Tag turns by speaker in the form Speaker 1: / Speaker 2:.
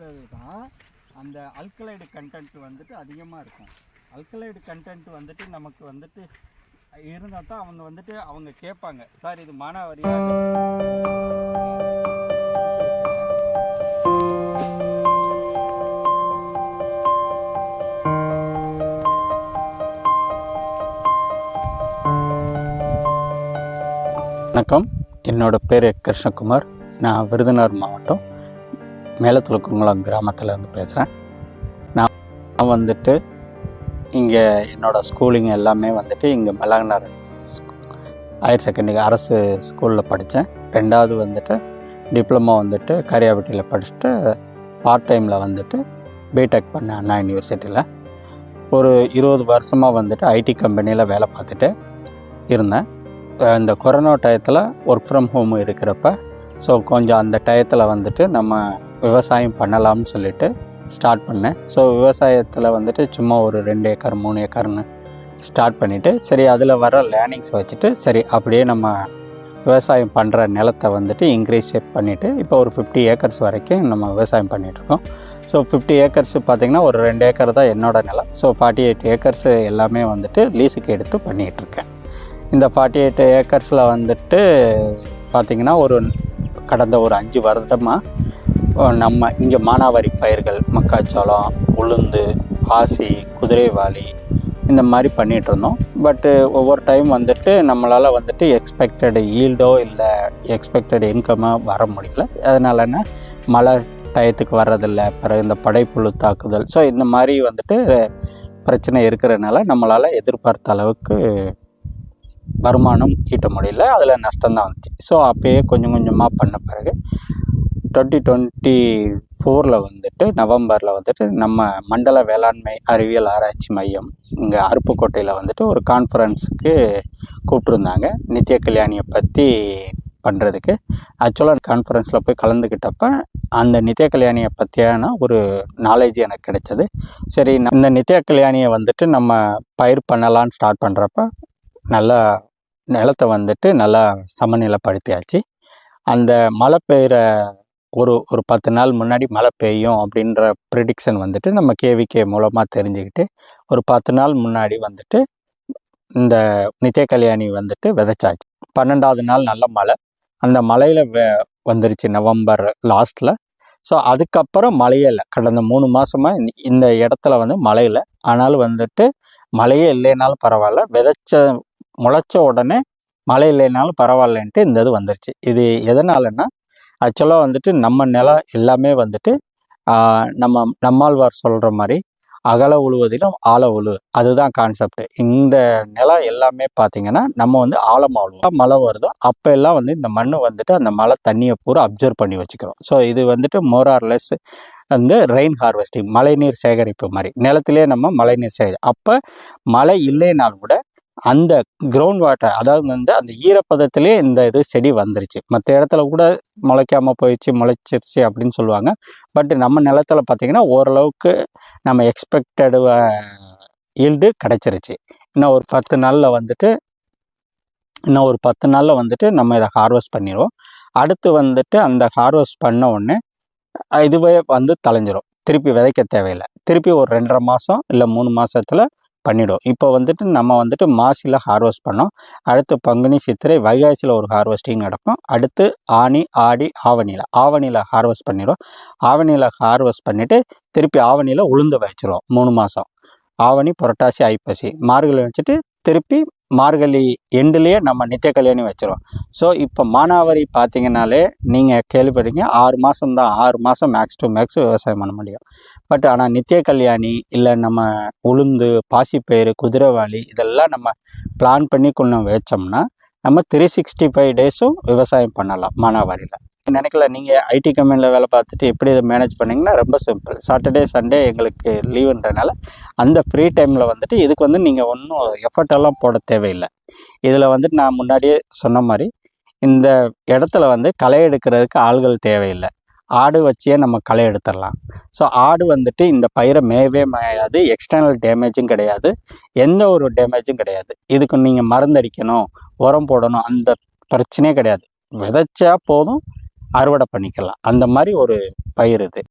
Speaker 1: இருக்கிறது தான் அந்த அல்கலைடு கண்டென்ட் வந்துட்டு அதிகமாக இருக்கும். அல்கலைடு கண்டென்ட் வந்துட்டு நமக்கு வந்துட்டு இருந்தால் தான் அவங்க வந்துட்டு அவங்க கேட்பாங்க, சார் இது மானாவாரியா. வணக்கம், என்னோடய பேர் கிருஷ்ணகுமார். நான் விருதுநகர் மாவட்டம் மேலத்துலக்குங்குளம் கிராமத்தில் இருந்து பேசுகிறேன். நான் வந்துட்டு இங்கே என்னோடய ஸ்கூலிங் எல்லாமே வந்துட்டு இங்கே மலங்கனார் ஹையர் செகண்டரி அரசு ஸ்கூலில் படித்தேன். ரெண்டாவது வந்துட்டு டிப்ளமோ வந்துட்டு கரியாபட்டியில் படிச்சுட்டு பார்ட் டைமில் வந்துட்டு பிடெக் பண்ணேன் அண்ணா யூனிவர்சிட்டியில். ஒரு 20 வருஷமாக வந்துட்டு ஐடி கம்பெனியில் வேலை பார்த்துட்டு இருந்தேன். இந்த கொரோனா டயத்தில் ஒர்க் ஃப்ரம் ஹோம் இருக்கிறப்ப கொஞ்சம் அந்த டயத்தில் வந்துட்டு நம்ம விவசாயம் பண்ணலாம்னு சொல்லிட்டு ஸ்டார்ட் பண்ணேன். விவசாயத்தில் வந்துட்டு சும்மா ஒரு 2 ஏக்கர் 3 ஏக்கர்னு ஸ்டார்ட் பண்ணிவிட்டு, சரி அதில் வர லேர்னிங்ஸ் வச்சுட்டு சரி அப்படியே நம்ம விவசாயம் பண்ணுற நிலத்தை வந்துட்டு இன்க்ரீஸ் பண்ணிவிட்டு இப்போ ஒரு 50 ஏக்கர்ஸ் வரைக்கும் நம்ம விவசாயம் பண்ணிகிட்ருக்கோம். 50 ஏக்கர்ஸ் பார்த்திங்கன்னா ஒரு 2 ஏக்கர் தான் என்னோடய நிலம். 48 ஏக்கர்ஸ் எல்லாமே வந்துட்டு லீஸுக்கு எடுத்து பண்ணிகிட்ருக்கேன். இந்த 48 ஏக்கர்ஸில் வந்துட்டு பார்த்திங்கன்னா கடந்த ஒரு 5 வருடமாக நம்ம இங்கே மானாவாரி பயிர்கள், மக்காச்சோளம், உளுந்து, பாசி, குதிரைவாலி இந்த மாதிரி பண்ணிகிட்ருந்தோம். பட்டு ஒவ்வொரு டைம் வந்துட்டு நம்மளால் வந்துட்டு எக்ஸ்பெக்டட் ஈல்டோ இல்லை எக்ஸ்பெக்டட் இன்கமோ வர முடியல. அதனால என்ன, மழை டயத்துக்கு வர்றதில்லை, பிறகு இந்த படைப்புழு தாக்குதல், இந்த மாதிரி வந்துட்டு பிரச்சனை இருக்கிறதுனால நம்மளால் எதிர்பார்த்த அளவுக்கு வருமானம் ஈட்ட முடியல. அதில் நஷ்டம்தான் வந்துச்சு. அப்போயே கொஞ்சம் கொஞ்சமாக பண்ண பிறகு 2024 வந்துட்டு நவம்பரில் வந்துட்டு நம்ம மண்டல வேளாண்மை அறிவியல் ஆராய்ச்சி மையம் இங்கே அருப்புக்கோட்டையில் வந்துட்டு ஒரு கான்ஃபரன்ஸுக்கு கூப்பிட்ருந்தாங்க, நித்திய கல்யாணியை பற்றி பண்ணுறதுக்கு. ஆக்சுவலாக கான்ஃபரன்ஸில் போய் கலந்துக்கிட்டப்ப அந்த நித்திய கல்யாணியை பற்றியான ஒரு நாலேஜ் எனக்கு கிடைச்சது. சரி, இந்த நித்திய கல்யாணியை வந்துட்டு நம்ம பயிர் பண்ணலான்னு ஸ்டார்ட் பண்ணுறப்ப நல்லா நிலத்தை வந்துட்டு நல்லா சமநிலைப்படுத்தியாச்சு. அந்த மழை பெய்கிற ஒரு 10 நாள் முன்னாடி மழை பெய்யும் அப்படின்ற ப்ரிடிக்ஷன் வந்துட்டு நம்ம கேவிகே மூலமாக தெரிஞ்சுக்கிட்டு ஒரு 10 நாள் முன்னாடி வந்துட்டு இந்த நித்திய கல்யாணி வந்துட்டு விதைச்சாச்சு. 12வது நாள் நல்ல மழை, அந்த மழையில் வந்துருச்சு நவம்பர் லாஸ்ட்டில். அதுக்கப்புறம் மழையே இல்லை. கடந்த 3 மாதமாக இந்த இடத்துல வந்து மழையில், ஆனாலும் வந்துட்டு மழையே இல்லைனாலும் பரவாயில்ல, முளைச்ச உடனே மழை இல்லைனாலும் பரவாயில்லன்ட்டு இந்த இது வந்துருச்சு. இது எதனாலன்னா, ஆக்சுவலாக வந்துட்டு நம்ம நிலம் எல்லாமே வந்துட்டு நம்மாழ்வார் சொல்கிற மாதிரி அகல உழுவதிலும் ஆழ உழு, அதுதான் கான்செப்ட். இந்த நிலம் எல்லாமே பார்த்திங்கன்னா நம்ம வந்து ஆழமாக உழுவோம். மழை வருதோ அப்போ எல்லாம் வந்து இந்த மண் வந்துட்டு அந்த மழை தண்ணியை பூரா அப்சர்வ் பண்ணி வச்சுக்கிறோம். இது வந்துட்டு மோரார்லெஸ் வந்து ரெயின் ஹார்வெஸ்டிங், மழைநீர் சேகரிப்பு மாதிரி நிலத்திலே நம்ம மழைநீர் அப்போ மழை இல்லைனாலும் கூட அந்த கிரவுண்ட் வாட்டர், அதாவது வந்து அந்த ஈரப்பதத்திலே இந்த இது செடி வந்துருச்சு. மற்ற இடத்துல கூட முளைக்காமல் போயிடுச்சு, முளைச்சிருச்சு அப்படின்னு சொல்லுவாங்க. பட் நம்ம நிலத்தில் பார்த்திங்கன்னா ஓரளவுக்கு நம்ம எக்ஸ்பெக்டடு ஈல்டு கிடச்சிருச்சு. இன்னும் ஒரு 10 நாளில் வந்துட்டு நம்ம இதை ஹார்வெஸ்ட் பண்ணிடுவோம். அடுத்து வந்துட்டு அந்த ஹார்வெஸ்ட் பண்ண உடனே இதுவே வந்து தலைஞ்சிரும், திருப்பி விதைக்க தேவையில்லை. திருப்பி ஒரு 2.5 மாதம் இல்லை 3 மாதத்தில் பண்ணிவிடும். இப்போ வந்துட்டு நம்ம வந்துட்டு மாசியில் ஹார்வெஸ்ட் பண்ணோம். அடுத்து பங்குனி, சித்திரை, வைகாசியில் ஒரு ஹார்வெஸ்டிங் நடக்கும். அடுத்து ஆனி, ஆடி, ஆவணியில் ஹார்வெஸ்ட் பண்ணிடுவோம். ஆவணியில் ஹார்வெஸ்ட் பண்ணிவிட்டு திருப்பி ஆவணியில் உளுந்து வச்சிருவோம் 3 மாதம். ஆவணி, புரட்டாசி, ஐப்பசி, மார்கழி வச்சுட்டு திருப்பி மார்கழி எண்டுலேயே நம்ம நித்திய கல்யாணி வச்சிருவோம். இப்போ மானாவாரி பார்த்திங்கனாலே நீங்கள் கேள்விப்படுறீங்க 6 மாதம்தான், 6 மாதம் மேக்ஸ் டு மேக்ஸ் விவசாயம் பண்ண முடியும். பட் ஆனால் நித்திய கல்யாணி இல்லை நம்ம உளுந்து, பாசிப்பயிறு, குதிரைவாளி இதெல்லாம் நம்ம பிளான் பண்ணி கொண்டு வச்சோம்னா நம்ம 365 டேஸும் விவசாயம் பண்ணலாம் மானாவாரியில். நினைக்கல, நீங்கள் ஐடி கம்பெனியில் வேலை பார்த்துட்டு எப்படி இதை மேனேஜ் பண்ணிங்கன்னா ரொம்ப சிம்பிள். சாட்டர்டே சண்டே எங்களுக்கு லீவுன்றனால அந்த ஃப்ரீ டைமில் வந்துட்டு இதுக்கு வந்து நீங்கள் ஒன்றும் எஃபர்ட்டெல்லாம் போட தேவையில்லை. இதில் வந்துட்டு நான் முன்னாடியே சொன்ன மாதிரி இந்த இடத்துல வந்து களை எடுக்கிறதுக்கு ஆள்கள் தேவையில்லை. ஆடு வச்சே நம்ம களை எடுத்துடலாம். ஆடு வந்துட்டு இந்த பயிரை மேயவே மேயாது, எக்ஸ்டர்னல் டேமேஜும் கிடையாது, எந்த ஒரு டேமேஜும் கிடையாது. இதுக்கு நீங்கள் மருந்தடிக்கணும், உரம் போடணும், அந்த பிரச்சனையே கிடையாது. விதைச்சா போதும், அறுவடை பண்ணிக்கலாம். அந்த மாதிரி ஒரு பயிர் இது.